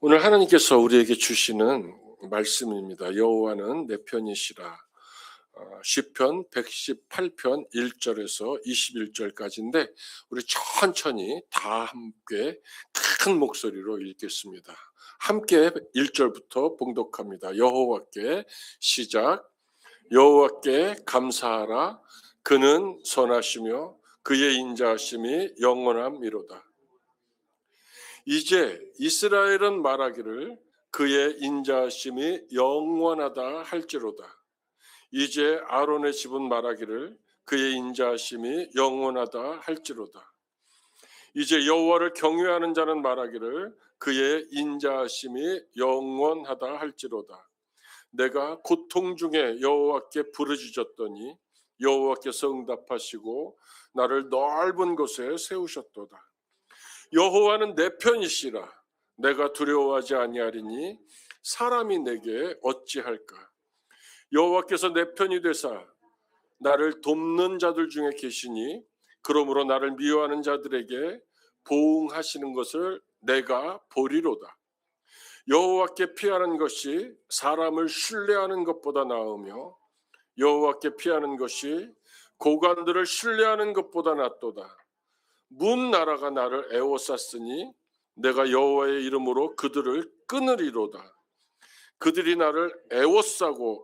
오늘 하나님께서 우리에게 주시는 말씀입니다. 여호와는 내 편이시라. 시편 118편 1절에서 21절까지인데 우리 천천히 다 함께 큰 목소리로 읽겠습니다. 함께 1절부터 봉독합니다. 여호와께 시작. 여호와께 감사하라. 그는 선하시며 그의 인자하심이 영원함이로다. 이제 이스라엘은 말하기를 그의 인자하심이 영원하다 할지로다. 이제 아론의 집은 말하기를 그의 인자하심이 영원하다 할지로다. 이제 여호와를 경외하는 자는 말하기를 그의 인자하심이 영원하다 할지로다. 내가 고통 중에 여호와께 부르짖었더니 여호와께서 응답하시고 나를 넓은 곳에 세우셨도다. 여호와는 내 편이시라. 내가 두려워하지 아니하리니 사람이 내게 어찌할까. 여호와께서 내 편이 되사 나를 돕는 자들 중에 계시니 그러므로 나를 미워하는 자들에게 보응하시는 것을 내가 보리로다. 여호와께 피하는 것이 사람을 신뢰하는 것보다 나으며 여호와께 피하는 것이 고관들을 신뢰하는 것보다 낫도다. 문 나라가 나를 애워쌌으니 내가 여호와의 이름으로 그들을 끊으리로다. 그들이 나를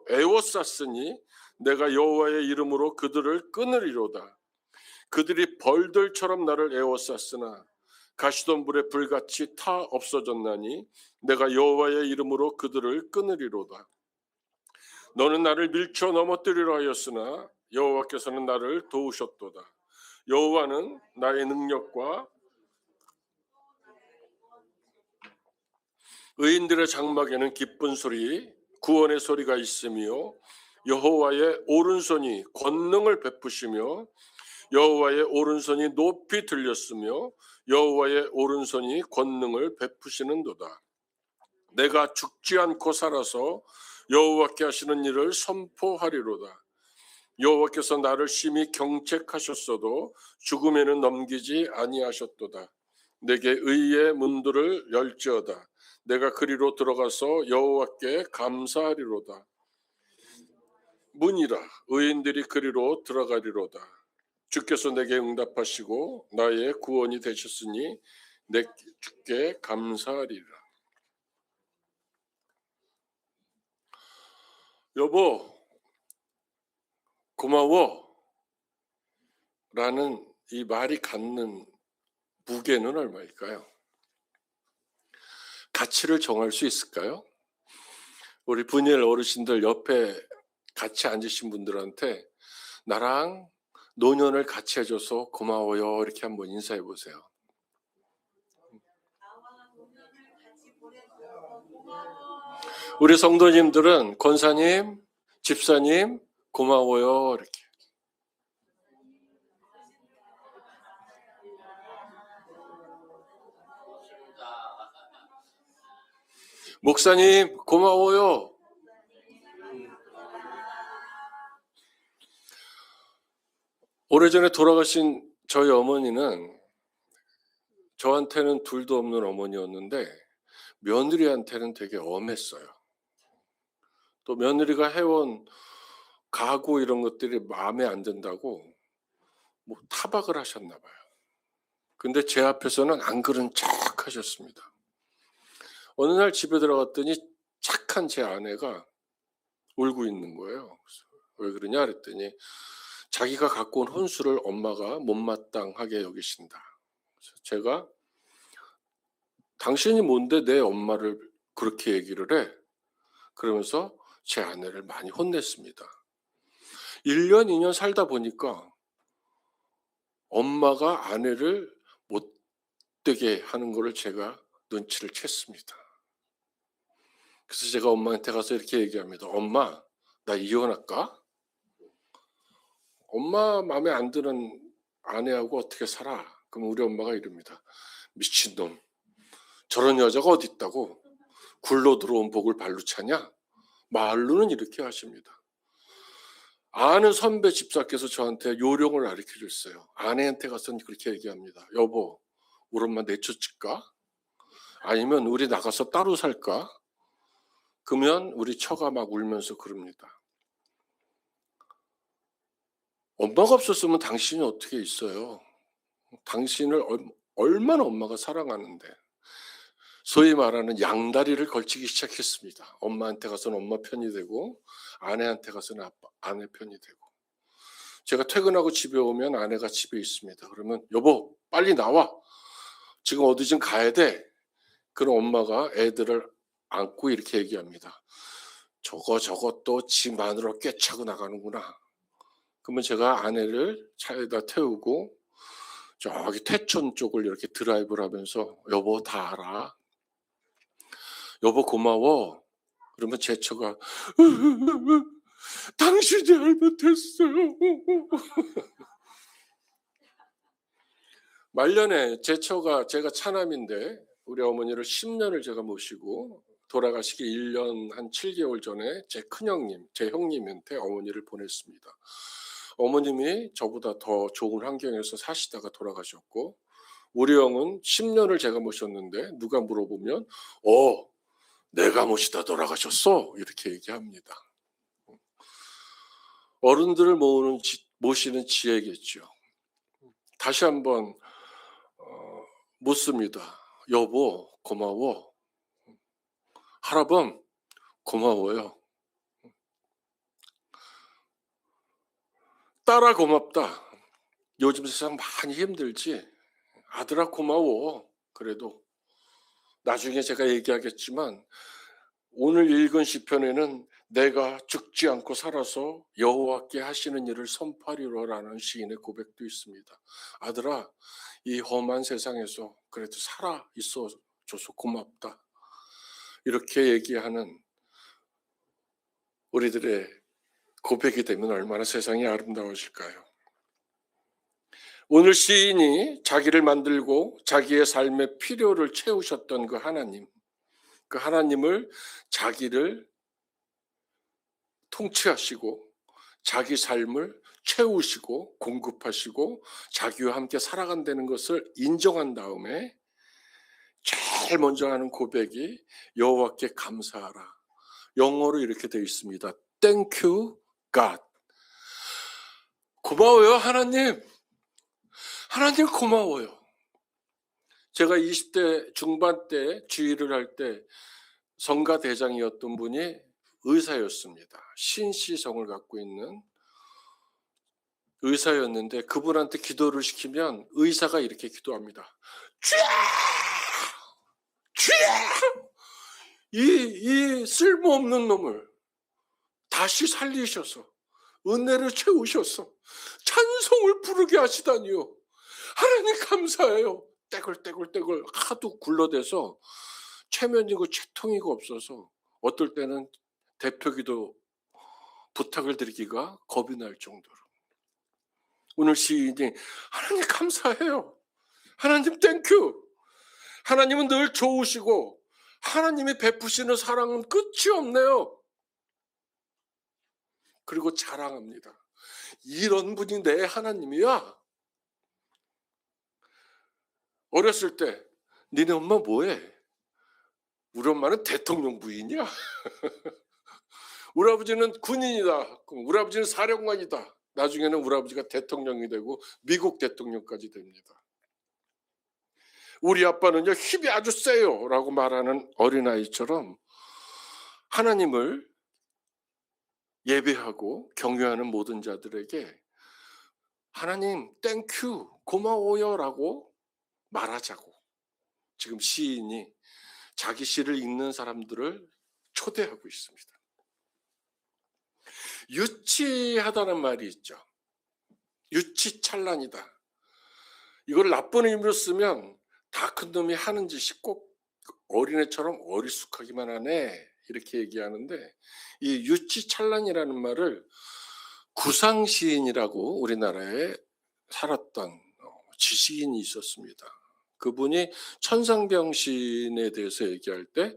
애워쌌으니 내가 여호와의 이름으로 그들을 끊으리로다. 그들이 벌들처럼 나를 애워쌌으나 가시던 불에 불같이 타 없어졌나니 내가 여호와의 이름으로 그들을 끊으리로다. 너는 나를 밀쳐 넘어뜨리려 하였으나 여호와께서는 나를 도우셨도다. 여호와는 나의 능력과 의인들의 장막에는 기쁜 소리, 구원의 소리가 있으며 여호와의 오른손이 권능을 베푸시며 여호와의 오른손이 높이 들렸으며 여호와의 오른손이 권능을 베푸시는도다. 내가 죽지 않고 살아서 여호와께 하시는 일을 선포하리로다. 여호와께서 나를 심히 경책하셨어도 죽음에는 넘기지 아니하셨도다. 내게 의의 문들을 열지어다. 내가 그리로 들어가서 여호와께 감사하리로다. 문이라 의인들이 그리로 들어가리로다. 주께서 내게 응답하시고 나의 구원이 되셨으니 내 주께 감사하리라. 여보 고마워 라는 이 말이 갖는 무게는 얼마일까요? 가치를 정할 수 있을까요? 우리 분이엘 어르신들 옆에 같이 앉으신 분들한테 나랑 노년을 같이 해줘서 고마워요 이렇게 한번 인사해 보세요. 우리 성도님들은 권사님, 집사님 고마워요 이렇게. 목사님 고마워요. 오래전에 돌아가신 저희 어머니는 저한테는 둘도 없는 어머니였는데 며느리한테는 되게 엄했어요. 또 며느리가 해온 가구 이런 것들이 마음에 안 든다고 뭐 타박을 하셨나 봐요. 근데 제 앞에서는 안 그런 척 하셨습니다. 어느 날 집에 들어갔더니 착한 제 아내가 울고 있는 거예요. 왜 그러냐 그랬더니 자기가 갖고 온 혼수를 엄마가 못마땅하게 여기신다. 그래서 제가 당신이 뭔데 내 엄마를 그렇게 얘기를 해? 그러면서 제 아내를 많이 혼냈습니다. 1년, 2년 살다 보니까 엄마가 아내를 못되게 하는 거를 제가 눈치를 챘습니다. 그래서 제가 엄마한테 가서 이렇게 얘기합니다. 엄마, 나 이혼할까? 엄마 마음에 안 드는 아내하고 어떻게 살아? 그럼 우리 엄마가 이럽니다. 미친놈, 저런 여자가 어디 있다고? 굴러 들어온 복을 발로 차냐? 말로는 이렇게 하십니다. 아는 선배 집사께서 저한테 요령을 가르쳐 줬어요. 아내한테 가서 그렇게 얘기합니다. 여보, 우리 엄마 내쫓을까? 아니면 우리 나가서 따로 살까? 그러면 우리 처가 막 울면서 그럽니다. 엄마가 없었으면 당신이 어떻게 있어요? 당신을 얼마나 엄마가 사랑하는데. 소위 말하는 양다리를 걸치기 시작했습니다. 엄마한테 가서는 엄마 편이 되고 아내한테 가서는 아내 편이 되고. 제가 퇴근하고 집에 오면 아내가 집에 있습니다. 그러면 여보 빨리 나와. 지금 어디 좀 가야 돼. 그럼 엄마가 애들을 안고 이렇게 얘기합니다. 저거 또 지 마누라 꿰차고 나가는구나. 그러면 제가 아내를 차에다 태우고 저기 태촌 쪽을 이렇게 드라이브를 하면서 여보 다 알아. 여보 고마워. 그러면 제 처가 당신이 잘못했어요. 말년에 제 처가 제가 차남인데 우리 어머니를 10년을 제가 모시고 돌아가시기 1년 한 7개월 전에 제 큰형님, 제 형님한테 어머니를 보냈습니다. 어머님이 저보다 더 좋은 환경에서 사시다가 돌아가셨고 우리 형은 10년을 제가 모셨는데 누가 물어보면 내가 모시다 돌아가셨어? 이렇게 얘기합니다. 어른들을 모시는 지혜겠죠. 다시 한번 묻습니다. 여보 고마워. 할아범 고마워요. 딸아 고맙다. 요즘 세상 많이 힘들지? 아들아 고마워. 그래도 나중에 제가 얘기하겠지만 오늘 읽은 시편에는 내가 죽지 않고 살아서 여호와께 하시는 일을 선포하리로라는 시인의 고백도 있습니다. 아들아 이 험한 세상에서 그래도 살아 있어줘서 고맙다. 이렇게 얘기하는 우리들의 고백이 되면 얼마나 세상이 아름다워질까요? 오늘 시인이 자기를 만들고 자기의 삶의 필요를 채우셨던 그 하나님을 자기를 통치하시고 자기 삶을 채우시고 공급하시고 자기와 함께 살아간다는 것을 인정한 다음에 제일 먼저 하는 고백이 여호와께 감사하라. 영어로 이렇게 되어 있습니다. Thank you, God. 고마워요, 하나님. 하나님 고마워요. 제가 20대 중반 때 주의를 할 때 성가대장이었던 분이 의사였습니다. 신시성을 갖고 있는 의사였는데 그분한테 기도를 시키면 의사가 이렇게 기도합니다. 주야! 이 쓸모없는 놈을 다시 살리셔서 은혜를 채우셔서 찬송을 부르게 하시다니요. 하나님 감사해요. 떼굴떼굴 하도 굴러대서 최면이고 채통이가 없어서 어떨 때는 대표기도 부탁을 드리기가 겁이 날 정도로. 오늘 시인이 하나님 감사해요. 하나님 땡큐. 하나님은 늘 좋으시고 하나님이 베푸시는 사랑은 끝이 없네요. 그리고 자랑합니다. 이런 분이 내 하나님이야. 어렸을 때 니네 엄마 뭐해? 우리 엄마는 대통령 부인이야. 우리 아버지는 군인이다. 우리 아버지는 사령관이다. 나중에는 우리 아버지가 대통령이 되고 미국 대통령까지 됩니다. 우리 아빠는요 힘이 아주 세요 라고 말하는 어린아이처럼 하나님을 예배하고 경외하는 모든 자들에게 하나님 땡큐 고마워요 라고 말하자고 지금 시인이 자기 시를 읽는 사람들을 초대하고 있습니다. 유치하다는 말이 있죠. 유치찬란이다. 이걸 나쁜 의미로 쓰면 다 큰 놈이 하는 짓이 꼭 어린애처럼 어리숙하기만 하네 이렇게 얘기하는데 이 유치찬란이라는 말을 구상시인이라고 우리나라에 살았던 지식인이 있었습니다. 그분이 천상병 시인에 대해서 얘기할 때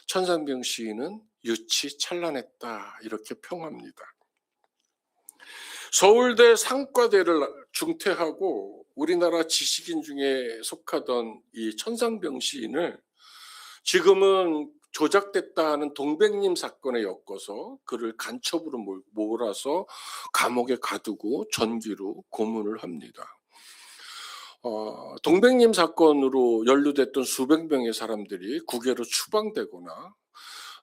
천상병 시인은 유치찬란했다 이렇게 평합니다. 서울대 상과대를 중퇴하고 우리나라 지식인 중에 속하던 이 천상병 시인을 지금은 조작됐다 하는 동백님 사건에 엮어서 그를 간첩으로 몰아서 감옥에 가두고 전기로 고문을 합니다. 동백님 사건으로 연루됐던 수백 명의 사람들이 국외로 추방되거나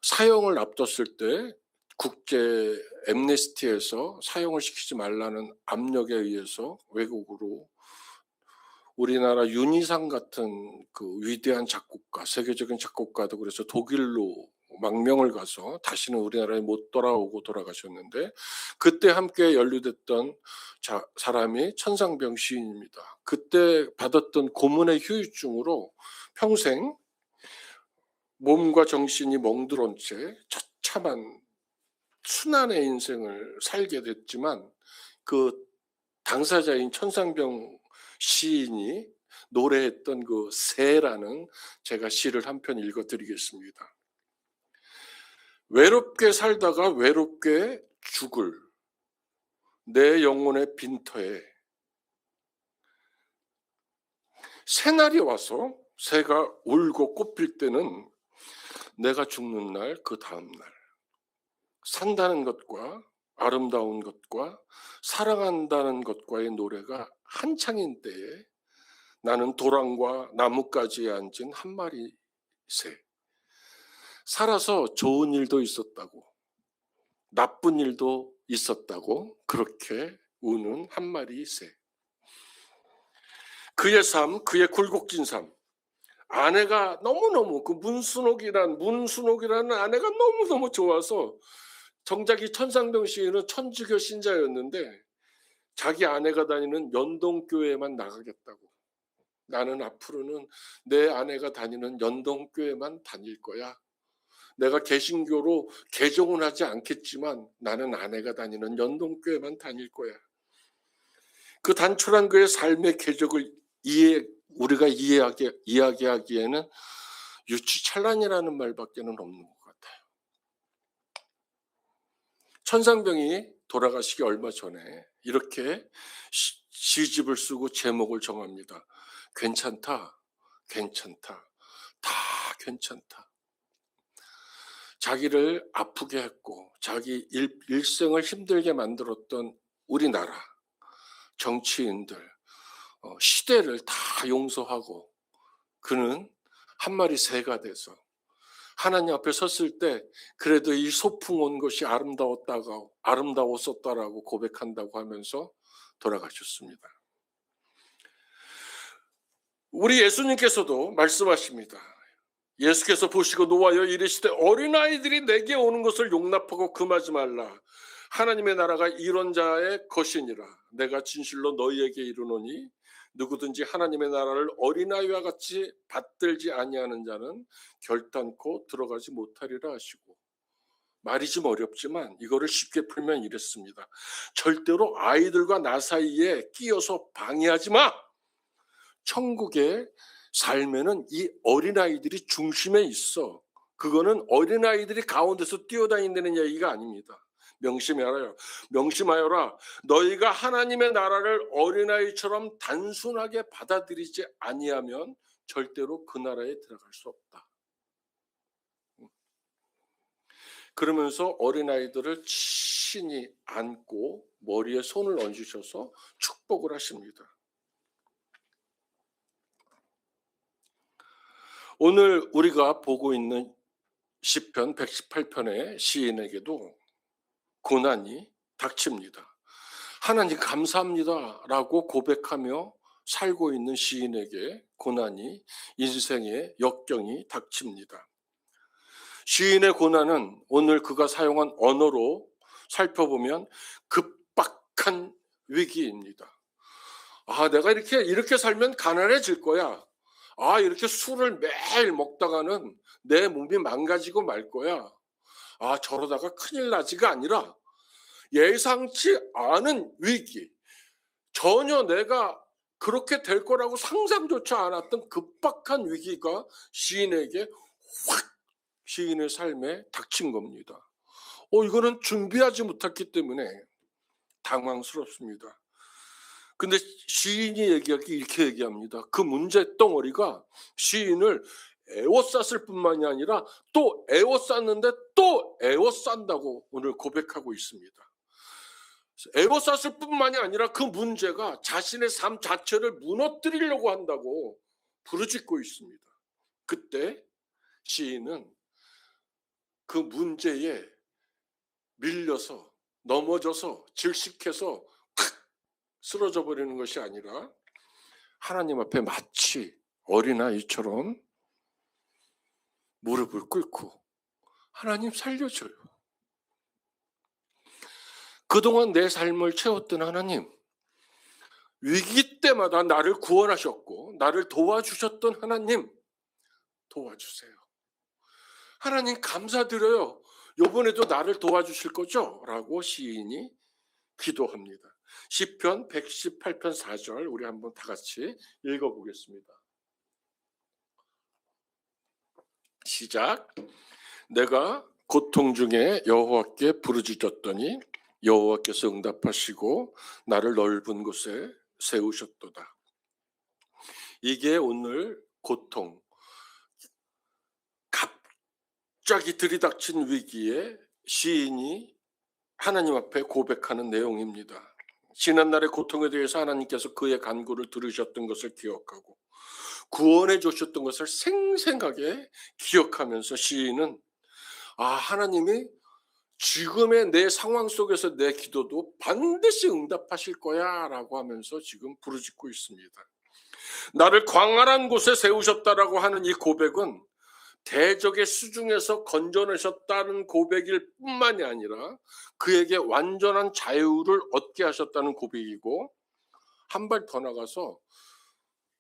사형을 앞뒀을 때 국제 엠네스티에서 사형을 시키지 말라는 압력에 의해서 외국으로 우리나라 윤희상 같은 그 위대한 작곡가, 세계적인 작곡가도 그래서 독일로 망명을 가서 다시는 우리나라에 못 돌아오고 돌아가셨는데, 그때 함께 연루됐던 사람이 천상병 시인입니다. 그때 받았던 고문의 후유증으로 평생 몸과 정신이 멍들은 채 처참한 순환의 인생을 살게 됐지만, 그 당사자인 천상병 시인이 노래했던 그 새라는 제가 시를 한 편 읽어드리겠습니다. 외롭게 살다가 외롭게 죽을 내 영혼의 빈터에 새날이 와서 새가 울고 꽃필 때는 내가 죽는 날, 그 다음 날, 산다는 것과 아름다운 것과 사랑한다는 것과의 노래가 한창인 때에 나는 도랑과 나뭇가지에 앉은 한 마리 새, 살아서 좋은 일도 있었다고 나쁜 일도 있었다고 그렇게 우는 한 마리 새. 그의 삶, 그의 굴곡진 삶, 아내가 너무너무, 그 문순옥이라는 아내가 너무너무 좋아서, 정작 이 천상병 시인은 천주교 신자였는데 자기 아내가 다니는 연동교회만 나가겠다고, 나는 앞으로는 내 아내가 다니는 연동교회만 다닐 거야, 내가 개신교로 개종은 하지 않겠지만 나는 아내가 다니는 연동교회만 다닐 거야. 그 단촐한 그의 삶의 궤적을 우리가 이야기하기에는 유치찬란이라는 말밖에는 없는 것 같아요. 천상병이 돌아가시기 얼마 전에 이렇게 시집을 쓰고 제목을 정합니다. 괜찮다, 괜찮다, 다 괜찮다. 자기를 아프게 했고 자기 일생을 힘들게 만들었던 우리나라 정치인들, 시대를 다 용서하고 그는 한 마리 새가 돼서 하나님 앞에 섰을 때 그래도 이 소풍 온 것이 아름다웠었다라고 고백한다고 하면서 돌아가셨습니다. 우리 예수님께서도 말씀하십니다. 예수께서 보시고 노하여 이르시되 어린아이들이 내게 오는 것을 용납하고 금하지 말라. 하나님의 나라가 이런 자의 것이니라. 내가 진실로 너희에게 이르노니 누구든지 하나님의 나라를 어린아이와 같이 받들지 아니하는 자는 결단코 들어가지 못하리라 하시고, 말이 좀 어렵지만 이거를 쉽게 풀면 이랬습니다. 절대로 아이들과 나 사이에 끼어서 방해하지 마. 천국의 삶에는 이 어린아이들이 중심에 있어. 그거는 어린아이들이 가운데서 뛰어다닌다는 얘기가 아닙니다. 명심하여라. 너희가 하나님의 나라를 어린아이처럼 단순하게 받아들이지 아니하면 절대로 그 나라에 들어갈 수 없다. 그러면서 어린아이들을 친히 안고 머리에 손을 얹으셔서 축복을 하십니다. 오늘 우리가 보고 있는 시편 118편의 시인에게도 고난이 닥칩니다. 하나님 감사합니다 라고 고백하며 살고 있는 시인에게 고난이, 인생의 역경이 닥칩니다. 시인의 고난은 오늘 그가 사용한 언어로 살펴보면 급박한 위기입니다. 내가 이렇게 살면 가난해질 거야. 이렇게 술을 매일 먹다가는 내 몸이 망가지고 말 거야. 저러다가 큰일 나지가 아니라 예상치 않은 위기, 전혀 내가 그렇게 될 거라고 상상조차 않았던 급박한 위기가 시인에게 확 시인의 삶에 닥친 겁니다. 이거는 준비하지 못했기 때문에 당황스럽습니다. 근데 시인이 이렇게 얘기합니다. 그 문제 덩어리가 시인을 에워쌌을 뿐만이 아니라 또 에워쌌는데 또 에워싼다고 오늘 고백하고 있습니다. 에워쌌을 뿐만이 아니라 그 문제가 자신의 삶 자체를 무너뜨리려고 한다고 부르짖고 있습니다. 그때 시인은 그 문제에 밀려서 넘어져서 질식해서 쓰러져 버리는 것이 아니라 하나님 앞에 마치 어린아이처럼 무릎을 꿇고 하나님 살려줘요. 그동안 내 삶을 채웠던 하나님, 위기 때마다 나를 구원하셨고 나를 도와주셨던 하나님, 도와주세요. 하나님 감사드려요. 이번에도 나를 도와주실 거죠? 라고 시인이 기도합니다. 시편 118편 4절 우리 한번 다 같이 읽어보겠습니다. 시작. 내가 고통 중에 여호와께 부르짖었더니 여호와께서 응답하시고 나를 넓은 곳에 세우셨도다. 이게 오늘 고통, 갑자기 들이닥친 위기에 시인이 하나님 앞에 고백하는 내용입니다. 지난날의 고통에 대해서 하나님께서 그의 간구를 들으셨던 것을 기억하고 구원해 주셨던 것을 생생하게 기억하면서 시인은 하나님이 지금의 내 상황 속에서 내 기도도 반드시 응답하실 거야 라고 하면서 지금 부르짖고 있습니다. 나를 광활한 곳에 세우셨다라고 하는 이 고백은 대적의 수중에서 건져내셨다는 고백일 뿐만이 아니라 그에게 완전한 자유를 얻게 하셨다는 고백이고, 한 발 더 나가서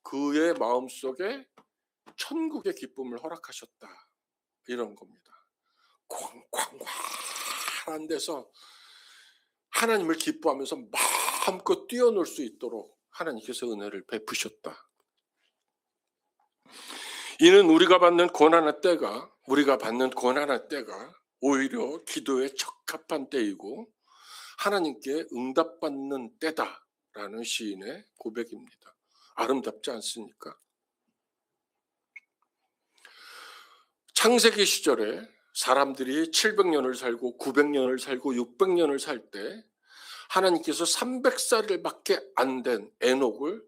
그의 마음속에 천국의 기쁨을 허락하셨다, 이런 겁니다. 광활한 데서 하나님을 기뻐하면서 마음껏 뛰어놀 수 있도록 하나님께서 은혜를 베푸셨다. 이는 우리가 받는 고난의 때가 오히려 기도에 적합한 때이고 하나님께 응답받는 때다라는 시인의 고백입니다. 아름답지 않습니까? 창세기 시절에 사람들이 700년을 살고 900년을 살고 600년을 살 때 하나님께서 300살밖에 안 된 에녹을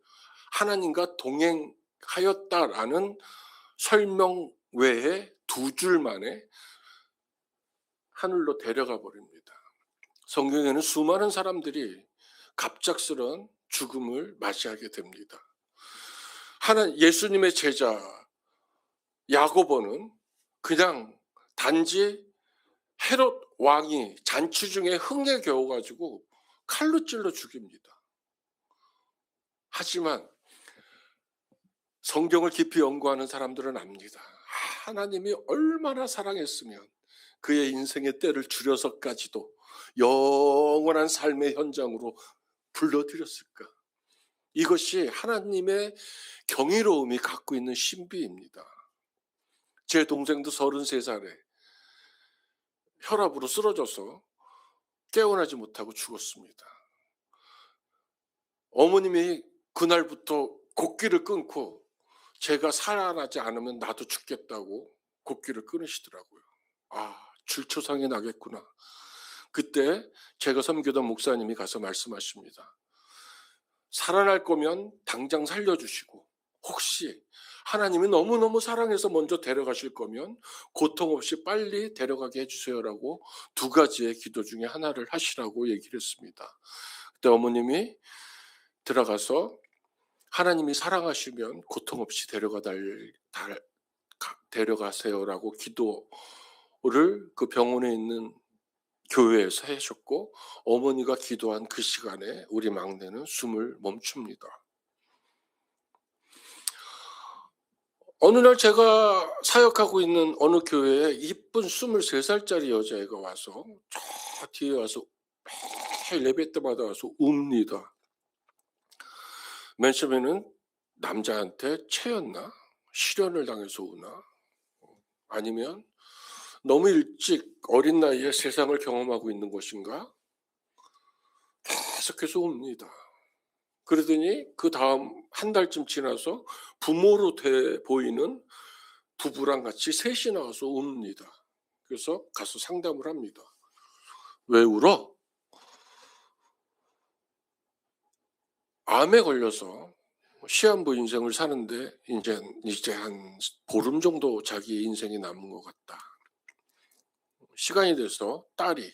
하나님과 동행하였다라는 설명 외에 2줄 만에 하늘로 데려가 버립니다. 성경에는 수많은 사람들이 갑작스런 죽음을 맞이하게 됩니다. 예수님의 제자 야고보는 그냥 단지 헤롯 왕이 잔치 중에 흥에 겨워가지고 칼로 찔러 죽입니다. 하지만 성경을 깊이 연구하는 사람들은 압니다. 하나님이 얼마나 사랑했으면 그의 인생의 때를 줄여서까지도 영원한 삶의 현장으로 불러들였을까. 이것이 하나님의 경이로움이 갖고 있는 신비입니다. 제 동생도 33살에 혈압으로 쓰러져서 깨어나지 못하고 죽었습니다. 어머님이 그날부터 곡기를 끊고 제가 살아나지 않으면 나도 죽겠다고 곡기를 끊으시더라고요. 줄초상이 나겠구나. 그때 제가 섬기던 목사님이 가서 말씀하십니다. 살아날 거면 당장 살려주시고, 혹시 하나님이 너무너무 사랑해서 먼저 데려가실 거면 고통 없이 빨리 데려가게 해주세요라고 2가지의 기도 중에 하나를 하시라고 얘기를 했습니다. 그때 어머님이 들어가서 하나님이 사랑하시면 고통 없이 데려가세요라고 기도를 그 병원에 있는 교회에서 하셨고, 어머니가 기도한 그 시간에 우리 막내는 숨을 멈춥니다. 어느 날 제가 사역하고 있는 어느 교회에 이쁜 23살짜리 여자애가 와서 저 뒤에 와서 매일 예배 때마다 와서 웁니다. 맨 처음에는 남자한테 채였나? 실연을 당해서 우나? 아니면 너무 일찍 어린 나이에 세상을 경험하고 있는 것인가? 계속해서 웁니다. 그러더니 그 다음 한 달쯤 지나서 부모로 돼 보이는 부부랑 같이 셋이 나와서 웁니다. 그래서 가서 상담을 합니다. 왜 울어? 암에 걸려서 시한부 인생을 사는데 이제 한 보름 정도 자기 인생이 남은 것 같다. 시간이 돼서 딸이,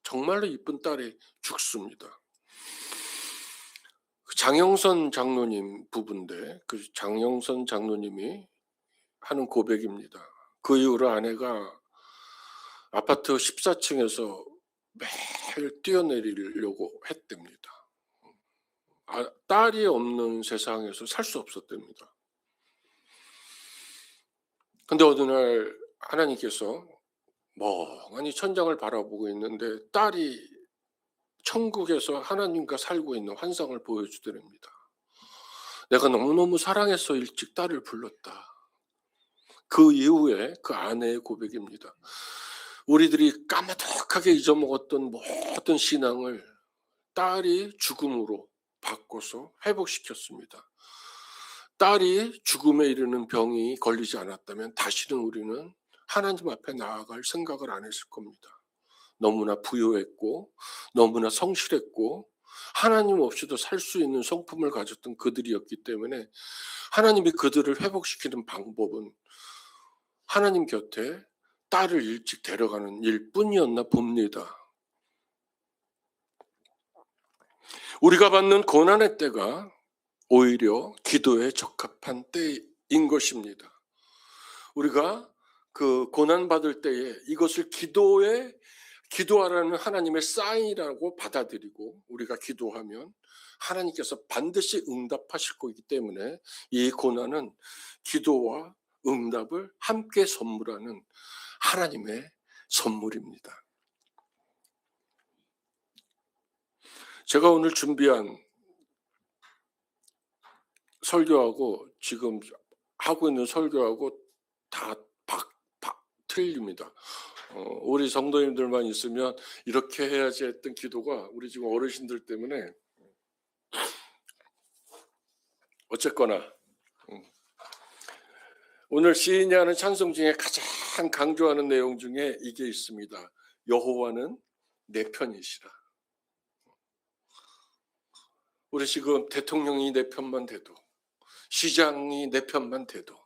정말로 이쁜 딸이 죽습니다. 장영선 장로님 부부인데 그 장영선 장로님이 하는 고백입니다. 그 이후로 아내가 아파트 14층에서 매일 뛰어내리려고 했답니다. 딸이 없는 세상에서 살 수 없었답니다. 근데 어느 날 하나님께서 멍하니 천장을 바라보고 있는데 딸이 천국에서 하나님과 살고 있는 환상을 보여주더랍니다. 내가 너무너무 사랑해서 일찍 딸을 불렀다. 그 이후에 그 아내의 고백입니다. 우리들이 까마득하게 잊어먹었던 모든 신앙을 딸이 죽음으로 바꿔서 회복시켰습니다. 딸이 죽음에 이르는 병이 걸리지 않았다면 다시는 우리는 하나님 앞에 나아갈 생각을 안 했을 겁니다. 너무나 부유했고 너무나 성실했고 하나님 없이도 살 수 있는 성품을 가졌던 그들이었기 때문에 하나님이 그들을 회복시키는 방법은 하나님 곁에 딸을 일찍 데려가는 일뿐이었나 봅니다. 우리가 받는 고난의 때가 오히려 기도에 적합한 때인 것입니다. 우리가 그 고난받을 때에 이것을 기도하라는 하나님의 사인이라고 받아들이고 우리가 기도하면 하나님께서 반드시 응답하실 거기 때문에 이 고난은 기도와 응답을 함께 선물하는 하나님의 선물입니다. 제가 오늘 준비한 설교하고 지금 하고 있는 설교하고 다 틀립니다. 우리 성도님들만 있으면 이렇게 해야지 했던 기도가 우리 지금 어르신들 때문에 어쨌거나 오늘 시인이 하는 찬송 중에 가장 강조하는 내용 중에 이게 있습니다. 여호와는 내 편이시라. 우리 지금 대통령이 내 편만 돼도 시장이 내 편만 돼도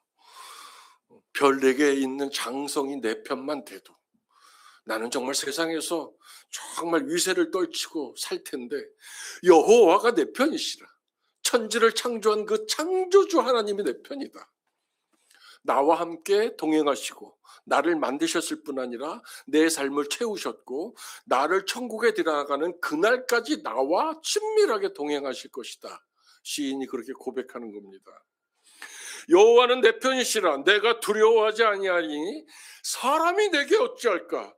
별 4개 있는 장성이 내 편만 돼도 나는 정말 세상에서 정말 위세를 떨치고 살 텐데 여호와가 내 편이시라. 천지를 창조한 그 창조주 하나님이 내 편이다. 나와 함께 동행하시고 나를 만드셨을 뿐 아니라 내 삶을 채우셨고 나를 천국에 들어가는 그날까지 나와 친밀하게 동행하실 것이다. 시인이 그렇게 고백하는 겁니다. 여호와는 내 편이시라. 내가 두려워하지 아니하니 사람이 내게 어찌할까.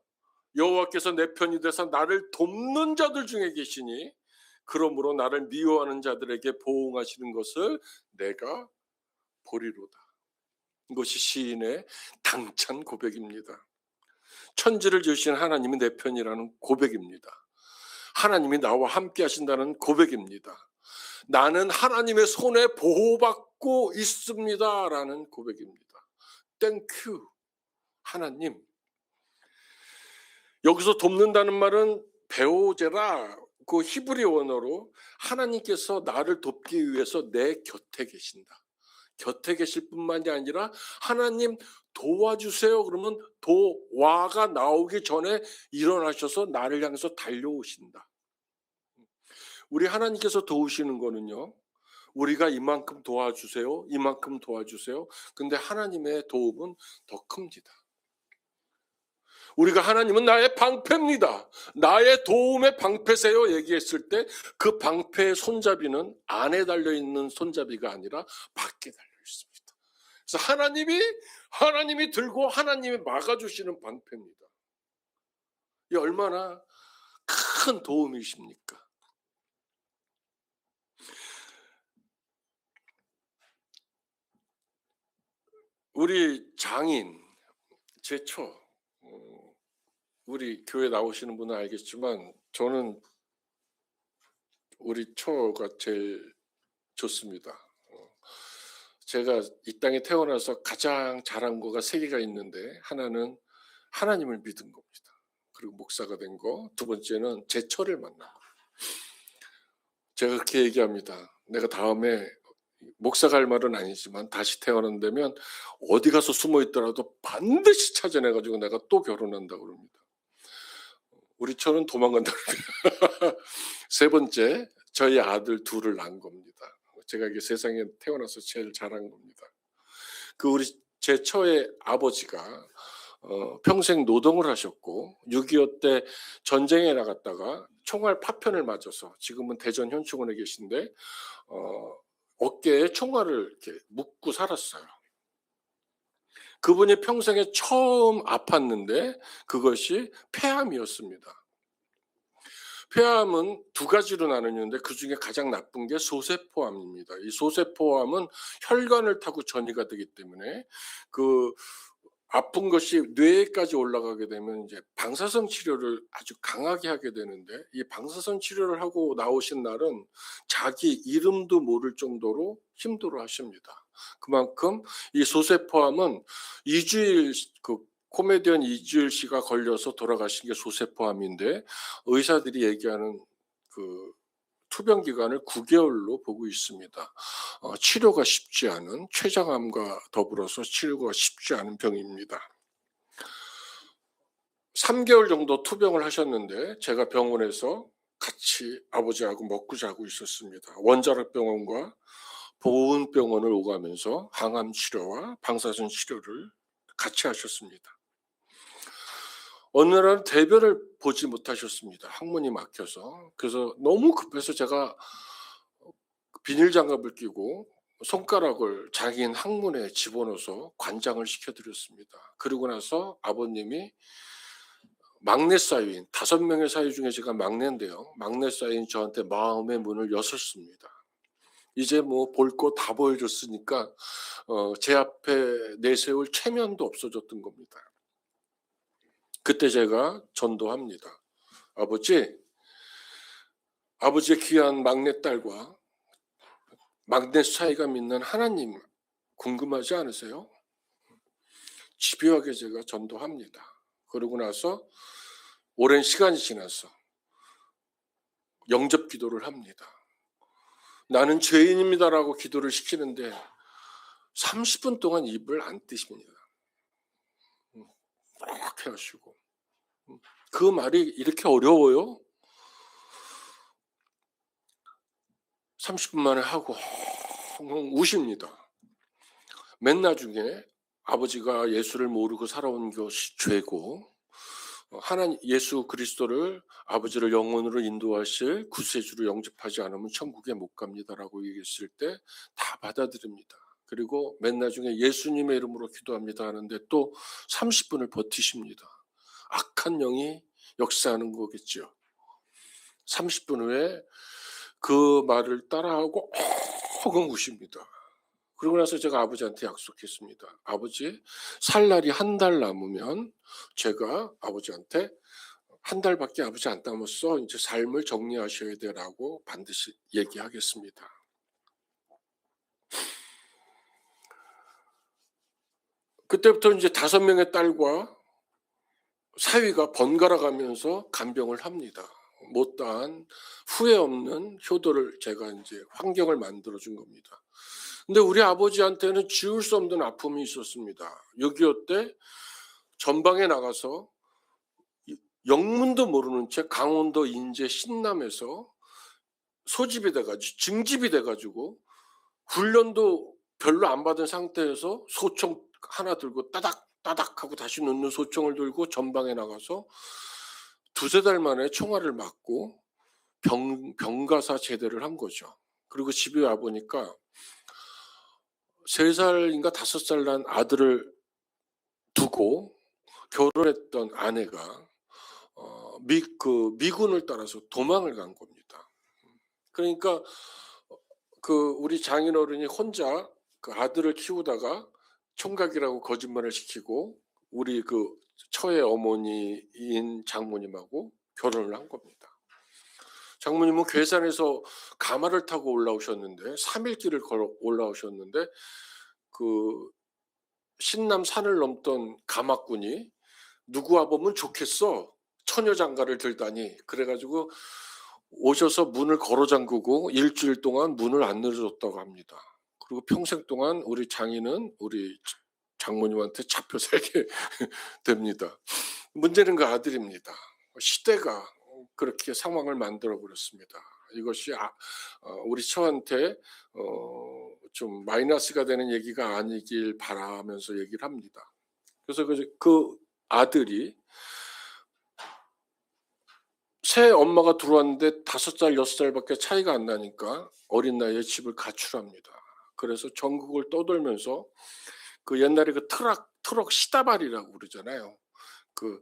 여호와께서 내 편이 되사 나를 돕는 자들 중에 계시니 그러므로 나를 미워하는 자들에게 보응하시는 것을 내가 보리로다. 이것이 시인의 당찬 고백입니다. 천지를 지으신 하나님이 내 편이라는 고백입니다. 하나님이 나와 함께 하신다는 고백입니다. 나는 하나님의 손에 보호받고 있습니다 라는 고백입니다. 땡큐 하나님. 여기서 돕는다는 말은 베오제라, 그 히브리 원어로 하나님께서 나를 돕기 위해서 내 곁에 계신다. 곁에 계실 뿐만이 아니라 하나님 도와주세요 그러면 도와가 나오기 전에 일어나셔서 나를 향해서 달려오신다. 우리 하나님께서 도우시는 거는요, 우리가 이만큼 도와주세요, 이만큼 도와주세요. 근데 하나님의 도움은 더 큽니다. 우리가 하나님은 나의 방패입니다. 나의 도움의 방패세요 얘기했을 때 그 방패의 손잡이는 안에 달려있는 손잡이가 아니라 밖에 달려있습니다. 그래서 하나님이 들고 하나님이 막아주시는 방패입니다. 이 얼마나 큰 도움이십니까? 우리 장인 제초, 우리 교회 나오시는 분은 알겠지만 저는 우리 초가 제일 좋습니다. 제가 이 땅에 태어나서 가장 잘한 거가 세 개가 있는데, 하나는 하나님을 믿은 겁니다. 그리고 목사가 된 거. 두 번째는 제철을 만난 거. 제가 그렇게 얘기합니다. 내가 다음에 목사가 할 말은 아니지만 다시 태어난다면 어디 가서 숨어 있더라도 반드시 찾아내가지고 내가 또 결혼한다고 그럽니다. 우리 처는 도망간다 그럽니다. 세 번째, 저희 아들 둘을 낳은 겁니다. 제가 이게 세상에 태어나서 제일 잘한 겁니다. 우리 제 처의 아버지가 평생 노동을 하셨고 6.25 때 전쟁에 나갔다가 총알 파편을 맞아서 지금은 대전 현충원에 계신데 어깨에 총알을 이렇게 묶고 살았어요. 그분이 평생에 처음 아팠는데 그것이 폐암이었습니다. 폐암은 두 가지로 나누는데 그중에 가장 나쁜 게 소세포암입니다. 이 소세포암은 혈관을 타고 전이가 되기 때문에 그 아픈 것이 뇌까지 올라가게 되면 이제 방사선 치료를 아주 강하게 하게 되는데, 이 방사선 치료를 하고 나오신 날은 자기 이름도 모를 정도로 힘들어 하십니다. 그만큼 이 소세포암은 코미디언 이주일 씨가 걸려서 돌아가신 게 소세포암인데, 의사들이 얘기하는 투병 기간을 9개월로 보고 있습니다. 치료가 쉽지 않은, 췌장암과 더불어서 치료가 쉽지 않은 병입니다. 3개월 정도 투병을 하셨는데 제가 병원에서 같이 아버지하고 먹고 자고 있었습니다. 원자력병원과 보훈병원을 오가면서 항암 치료와 방사선 치료를 같이 하셨습니다. 어느 날은 대변을 보지 못하셨습니다. 항문이 막혀서. 그래서 너무 급해서 제가 비닐 장갑을 끼고 손가락을 자기인 항문에 집어넣어서 관장을 시켜드렸습니다. 그러고 나서 아버님이 막내 사위인, 5명의 사위 중에 제가 막내인데요. 막내 사위인 저한테 마음의 문을 여셨습니다. 이제 뭐 볼 거 다 보여줬으니까 제 앞에 내세울 체면도 없어졌던 겁니다. 그때 제가 전도합니다. 아버지의 귀한 막내딸과 막내 사이가 믿는 하나님 궁금하지 않으세요? 집요하게 제가 전도합니다. 그러고 나서 오랜 시간이 지나서 영접 기도를 합니다. 나는 죄인입니다라고 기도를 시키는데 30분 동안 입을 안 떼십니다. 그렇게 하시고. 그 말이 이렇게 어려워요? 30분 만에 하고 우십니다. 맨 나중에 아버지가 예수를 모르고 살아온 것이 죄고 하나님 예수 그리스도를 아버지를 영원으로 인도하실 구세주로 영접하지 않으면 천국에 못 갑니다라고 얘기했을 때 다 받아들입니다. 그리고 맨 나중에 예수님의 이름으로 기도합니다 하는데 또 30분을 버티십니다. 악한 영이 역사하는 거겠죠. 30분 후에 그 말을 따라하고 엉엉 우십니다. 그러고 나서 제가 아버지한테 약속했습니다. 아버지, 살 날이 한 달 남으면 제가 아버지한테 한 달밖에 아버지 안 남았어. 이제 삶을 정리하셔야 돼라고 반드시 얘기하겠습니다. 그때부터 이제 5명의 딸과 사위가 번갈아 가면서 간병을 합니다. 못다한 후회 없는 효도를 제가 이제 환경을 만들어 준 겁니다. 근데 우리 아버지한테는 지울 수 없는 아픔이 있었습니다. 6.25 때 전방에 나가서 영문도 모르는 채 강원도 인제 신남에서 소집이 돼가지고 증집이 돼가지고 훈련도 별로 안 받은 상태에서 소총 하나 들고 따닥 하고 다시 놓는 소총을 들고 전방에 나가서 2-3달 만에 총알을 맞고 병가사 제대를 한 거죠. 그리고 집에 와 보니까 3살인가 5살 난 아들을 두고 결혼했던 아내가 미군을 따라서 도망을 간 겁니다. 그러니까 우리 장인어른이 혼자 아들을 키우다가 총각이라고 거짓말을 시키고 우리 처의 어머니인 장모님하고 결혼을 한 겁니다. 장모님은 괴산에서 가마를 타고 올라오셨는데 3일 길을 걸어 올라오셨는데 그 신남 산을 넘던 가마꾼이 "누구와 보면 좋겠어. 처녀 장가를 들다니." 그래 가지고 오셔서 문을 걸어 잠그고 일주일 동안 문을 안 열어줬다고 합니다. 그리고 평생 동안 우리 장인은 우리 장모님한테 잡혀 살게 됩니다. 문제는 그 아들입니다. 시대가 그렇게 상황을 만들어 버렸습니다. 이것이 우리 처한테 좀 마이너스가 되는 얘기가 아니길 바라면서 얘기를 합니다. 그래서 그 아들이 새 엄마가 들어왔는데 5살, 6살밖에 차이가 안 나니까 어린 나이에 집을 가출합니다. 그래서 전국을 떠돌면서 그 옛날에 그 트럭 시다발이라고 그러잖아요. 그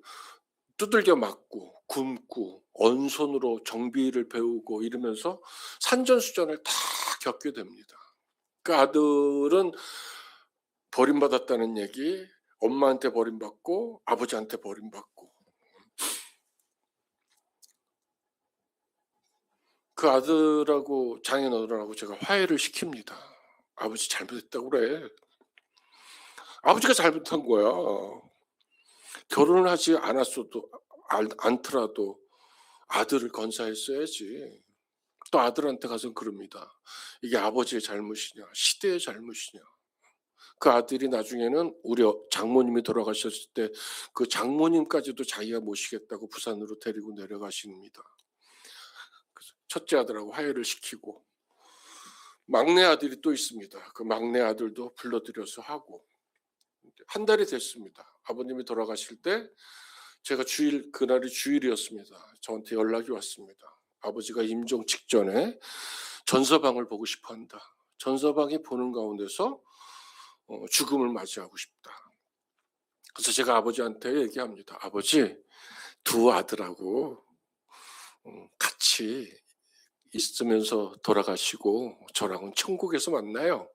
두들겨 맞고 굶고 언손으로 정비를 배우고 이러면서 산전수전을 다 겪게 됩니다. 그 아들은 버림받았다는 얘기, 엄마한테 버림받고 아버지한테 버림받고, 그 아들하고 장인어른하고 제가 화해를 시킵니다. 아버지 잘못했다고 그래. 아버지가 잘못한 거야. 결혼을 하지 않더라도 아들을 건사했어야지. 또 아들한테 가서 그럽니다. 이게 아버지의 잘못이냐, 시대의 잘못이냐. 그 아들이 나중에는 우리 장모님이 돌아가셨을 때 그 장모님까지도 자기가 모시겠다고 부산으로 데리고 내려가십니다. 첫째 아들하고 화해를 시키고, 막내 아들이 또 있습니다. 그 막내 아들도 불러들여서 하고, 한 달이 됐습니다. 아버님이 돌아가실 때 제가 그날이 주일이었습니다. 저한테 연락이 왔습니다. 아버지가 임종 직전에 전서방을 보고 싶어 한다. 전서방이 보는 가운데서 죽음을 맞이하고 싶다. 그래서 제가 아버지한테 얘기합니다. 아버지, 두 아들하고 같이 있으면서 돌아가시고 저랑은 천국에서 만나요.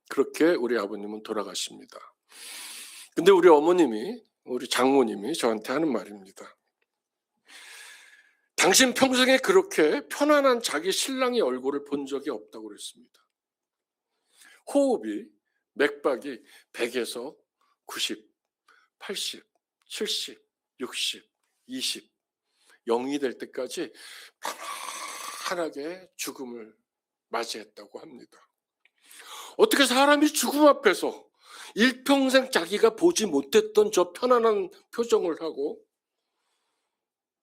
그렇게 우리 아버님은 돌아가십니다. 근데 우리 장모님이 저한테 하는 말입니다. 당신 평생에 그렇게 편안한 자기 신랑의 얼굴을 본 적이 없다고 그랬습니다. 호흡이, 맥박이 100에서 90, 80, 70, 60, 20, 0이 될 때까지 편안하게 죽음을 맞이했다고 합니다. 어떻게 사람이 죽음 앞에서 일평생 자기가 보지 못했던 저 편안한 표정을 하고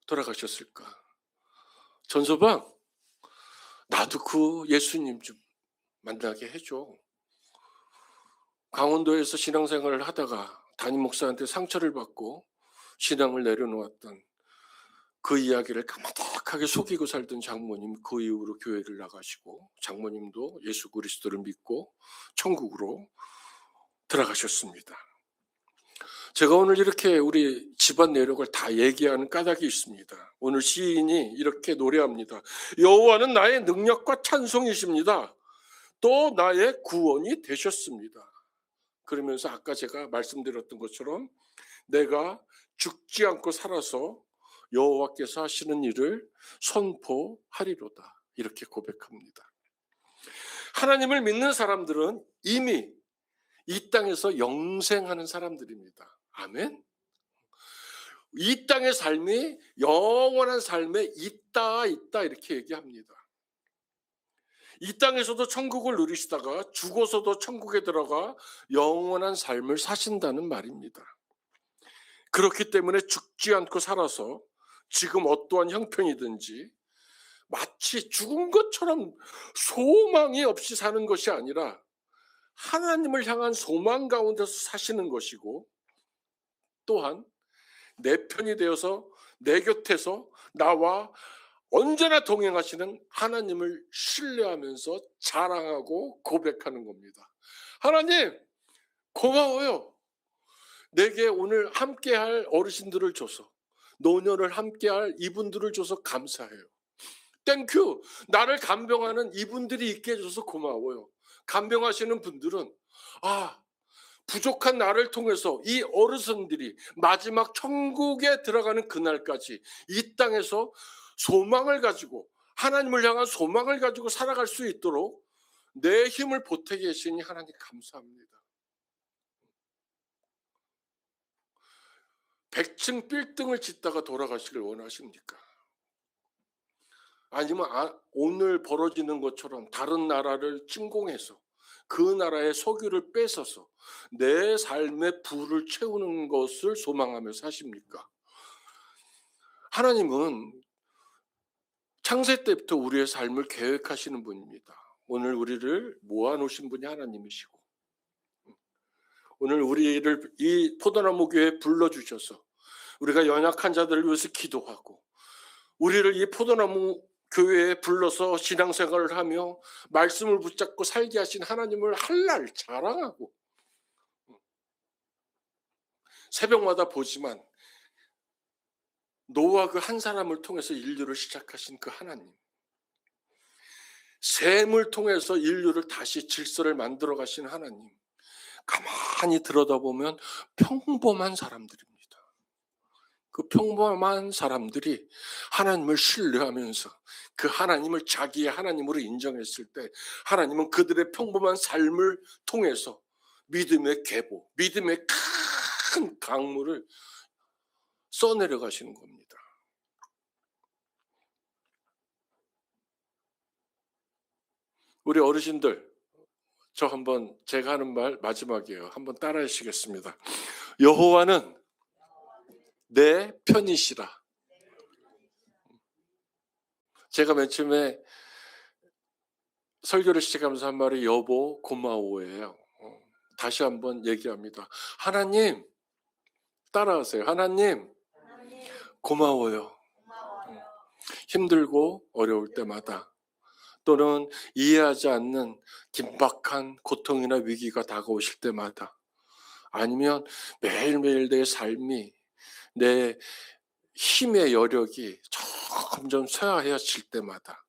돌아가셨을까? 전서방, 나도 그 예수님 좀 만나게 해줘. 강원도에서 신앙생활을 하다가 담임 목사한테 상처를 받고 신앙을 내려놓았던 그 이야기를 까마득하게 속이고 살던 장모님, 그 이후로 교회를 나가시고 장모님도 예수 그리스도를 믿고 천국으로 들어가셨습니다. 제가 오늘 이렇게 우리 집안 내력을 다 얘기하는 까닭이 있습니다. 오늘 시인이 이렇게 노래합니다. 여호와는 나의 능력과 찬송이십니다. 또 나의 구원이 되셨습니다. 그러면서 아까 제가 말씀드렸던 것처럼 내가 죽지 않고 살아서 여호와께서 하시는 일을 선포하리로다. 이렇게 고백합니다. 하나님을 믿는 사람들은 이미 이 땅에서 영생하는 사람들입니다. 아멘. 이 땅의 삶이 영원한 삶에 있다 이렇게 얘기합니다. 이 땅에서도 천국을 누리시다가 죽어서도 천국에 들어가 영원한 삶을 사신다는 말입니다. 그렇기 때문에 죽지 않고 살아서 지금 어떠한 형편이든지 마치 죽은 것처럼 소망이 없이 사는 것이 아니라 하나님을 향한 소망 가운데서 사시는 것이고, 또한 내 편이 되어서 내 곁에서 나와 언제나 동행하시는 하나님을 신뢰하면서 자랑하고 고백하는 겁니다. 하나님, 고마워요. 내게 오늘 함께할 어르신들을 줘서, 노년을 함께할 이분들을 줘서 감사해요. 땡큐. 나를 간병하는 이분들이 있게 해줘서 고마워요. 간병하시는 분들은 부족한 나를 통해서 이 어르신들이 마지막 천국에 들어가는 그날까지 이 땅에서 소망을 가지고, 하나님을 향한 소망을 가지고 살아갈 수 있도록 내 힘을 보태 계시니 하나님 감사합니다. 100층 빌딩을 짓다가 돌아가시길 원하십니까? 아니면 오늘 벌어지는 것처럼 다른 나라를 침공해서 그 나라의 석유를 뺏어서 내 삶의 부를 채우는 것을 소망하며 사십니까? 하나님은 창세 때부터 우리의 삶을 계획하시는 분입니다. 오늘 우리를 모아놓으신 분이 하나님이시고, 오늘 우리를 이 포도나무 교회에 불러주셔서 우리가 연약한 자들을 위해서 기도하고, 우리를 이 포도나무 교회에 불러서 신앙생활을 하며 말씀을 붙잡고 살게 하신 하나님을 할 자랑하고, 새벽마다 보지만 노아 그 한 사람을 통해서 인류를 시작하신 그 하나님, 셈을 통해서 인류를 다시 질서를 만들어 가신 하나님, 가만히 들여다보면 평범한 사람들입니다. 그 평범한 사람들이 하나님을 신뢰하면서 그 하나님을 자기의 하나님으로 인정했을 때 하나님은 그들의 평범한 삶을 통해서 믿음의 계보, 믿음의 큰 강물을 써내려 가시는 겁니다. 우리 어르신들, 저 한번 제가 하는 말 마지막이에요. 한번 따라 하시겠습니다. 여호와는 내 편이시라. 제가 맨 처음에 설교를 시작하면서 한 말이 여보 고마워예요. 다시 한번 얘기합니다. 하나님, 따라하세요. 하나님 고마워요. 힘들고 어려울 때마다, 또는 이해하지 않는 긴박한 고통이나 위기가 다가오실 때마다, 아니면 매일매일 내 삶이, 내 힘의 여력이 점점 쇠하여질 때마다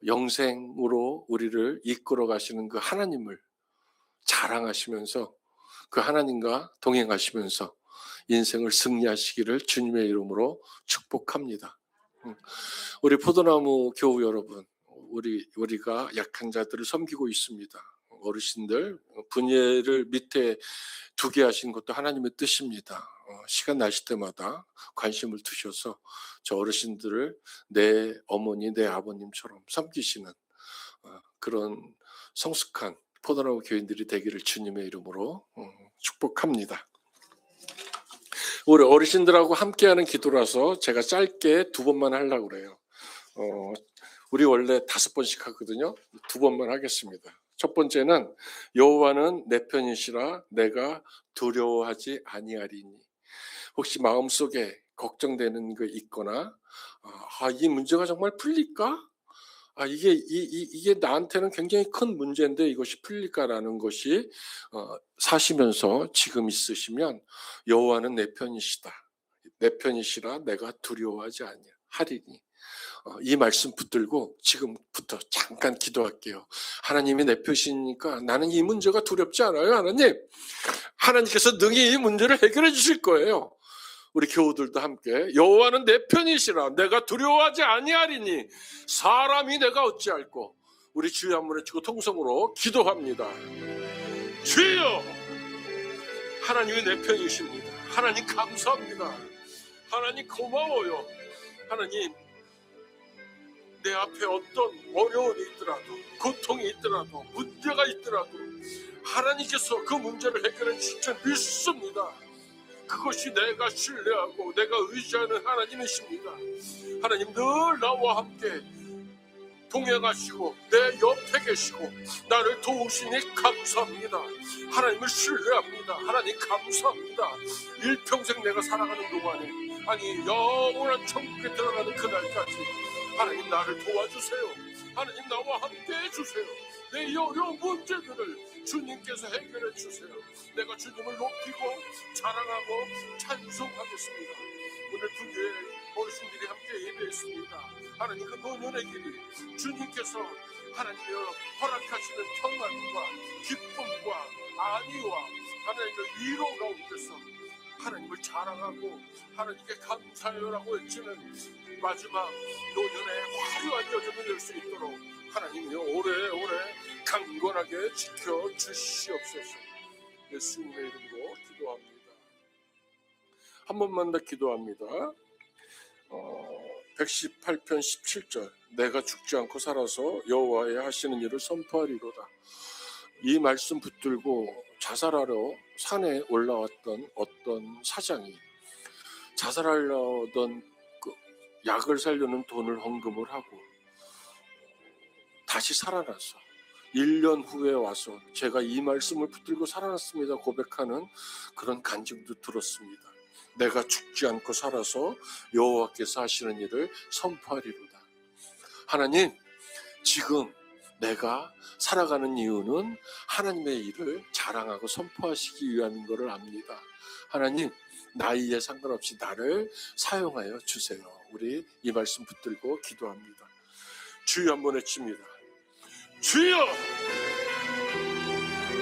영생으로 우리를 이끌어 가시는 그 하나님을 자랑하시면서 그 하나님과 동행하시면서 인생을 승리하시기를 주님의 이름으로 축복합니다. 우리 포도나무 교우 여러분, 우리가 약한 자들을 섬기고 있습니다. 어르신들 분예를 밑에 두게 하신 것도 하나님의 뜻입니다. 시간 나실 때마다 관심을 두셔서 저 어르신들을 내 어머니, 내 아버님처럼 섬기시는 그런 성숙한 포도나무 교인들이 되기를 주님의 이름으로 축복합니다. 우리 어르신들하고 함께하는 기도라서 제가 짧게 2번만 하려고 그래요. 우리 원래 5번씩 하거든요. 2번만 하겠습니다. 첫 번째는 여호와는 내 편이시라 내가 두려워하지 아니하리니. 혹시 마음속에 걱정되는 거 있거나 이 문제가 정말 풀릴까? 이게 나한테는 굉장히 큰 문제인데 이것이 풀릴까라는 것이 사시면서 지금 있으시면 여호와는 내 편이시다. 내 편이시라 내가 두려워하지 아니하리니. 이 말씀 붙들고 지금부터 잠깐 기도할게요. 하나님이 내 편이시니까 나는 이 문제가 두렵지 않아요. 하나님께서 능히 이 문제를 해결해 주실 거예요. 우리 교우들도 함께 여호와는 내 편이시라 내가 두려워하지 아니하리니 사람이 내가 어찌할꼬. 우리 주여 한번 외치고 통성으로 기도합니다. 주여, 하나님이 내 편이십니다. 하나님 감사합니다. 하나님 고마워요. 하나님, 내 앞에 어떤 어려움이 있더라도, 고통이 있더라도, 문제가 있더라도 하나님께서 그 문제를 해결해 주실 줄 믿습니다. 그것이 내가 신뢰하고 내가 의지하는 하나님이십니다. 하나님 늘 나와 함께 동행하시고 내 옆에 계시고 나를 도우시니 감사합니다. 하나님을 신뢰합니다. 하나님 감사합니다. 일평생 내가 살아가는 동안에, 영원한 천국에 들어가는 그날까지 하나님 나를 도와주세요. 하나님 나와 함께 해주세요. 내 어려운 문제들을 주님께서 해결해 주세요. 내가 주님을 높이고 자랑하고 찬송하겠습니다. 오늘 두 교회 어르신들이 함께 예배했습니다. 하나님 그 노년의 길이 주님께서 하나님여 허락하시는 평안과 기쁨과 안위와 하나님의 위로 가운데서 하나님을 자랑하고 하나님께 감사해요라고 외치는 마지막 노년의 화려한 여정을 열 수 있도록 하나님이여 오래오래 강건하게 지켜주시옵소서. 예수님의 이름으로 기도합니다. 한 번만 더 기도합니다. 118편 17절 내가 죽지 않고 살아서 여호와의 하시는 일을 선포하리로다. 이 말씀 붙들고 자살하러 산에 올라왔던 어떤 사장이 자살하려던 그 약을 사려는 돈을 헌금을 하고 다시 살아나서 1년 후에 와서 제가 이 말씀을 붙들고 살아났습니다 고백하는 그런 간증도 들었습니다. 내가 죽지 않고 살아서 여호와께서 하시는 일을 선포하리로다. 하나님, 지금 내가 살아가는 이유는 하나님의 일을 자랑하고 선포하시기 위함인 것을 압니다. 하나님, 나이에 상관없이 나를 사용하여 주세요. 우리 이 말씀 붙들고 기도합니다. 주여 한번 외칩니다. 주여!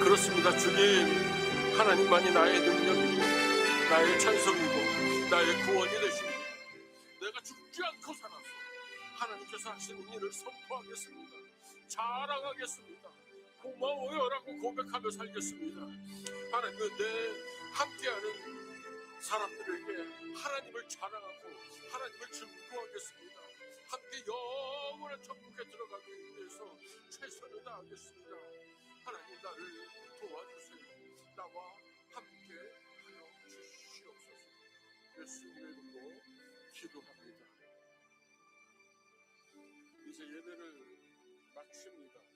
그렇습니다. 주님, 하나님만이 나의 능력이고 나의 찬송이고 나의 구원이 되십니다. 내가 죽지 않고 살아서 하나님께서 하시는 일을 선포하겠습니다. 자랑하겠습니다. 고마워요 라고 고백하며 살겠습니다. 하나님, 내 함께하는 사람들에게 하나님을 자랑하고 하나님을 증거하겠습니다. 함께 영원한 천국에 들어가기 위해서 최선을 다하겠습니다. 하나님, 나를 도와주세요. 나와 함께 하여 주시옵소서. 예수님의 이름으로 기도합니다. 이제 예배를 마칩니다.